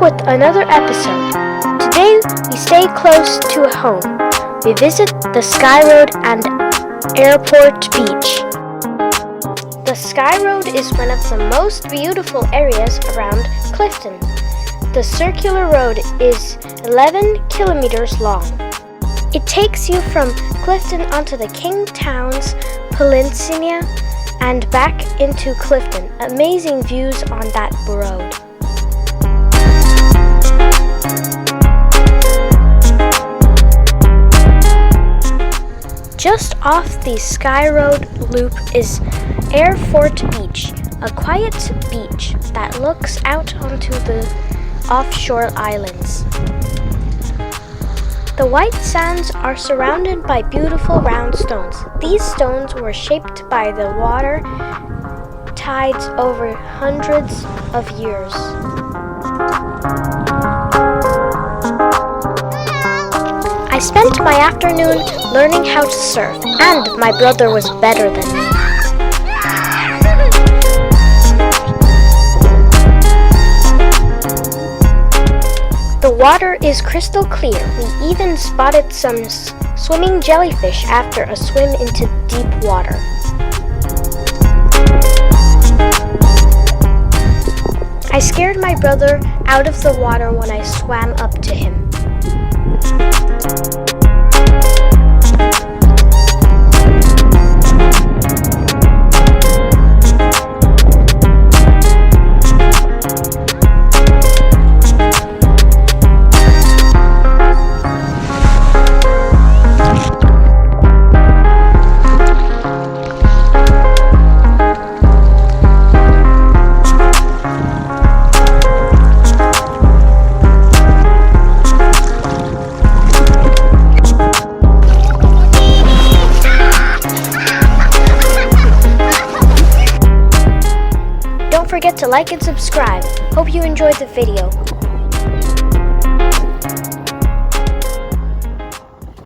with another episode. Today we stay close to home. We visit the skyroad and Eyrephort Beach. The skyroad is one of the most beautiful areas around Clifden. The circular road is 11 kilometers long. It takes you from Clifden onto the King Town's Peninsula and back into Clifden. Amazing views on that road. Just off the skyroad loop is Eyrephort Beach, a quiet beach that looks out onto the offshore islands. The white sands are surrounded by beautiful round stones. These stones were shaped by the water tides over hundreds of years. I spent my afternoon learning how to surf, and my brother was better than me. The water is crystal clear. We even spotted some swimming jellyfish after a swim into deep water. I scared my brother out of the water when I swam up to him. Don't forget to like and subscribe. Hope you enjoyed the video.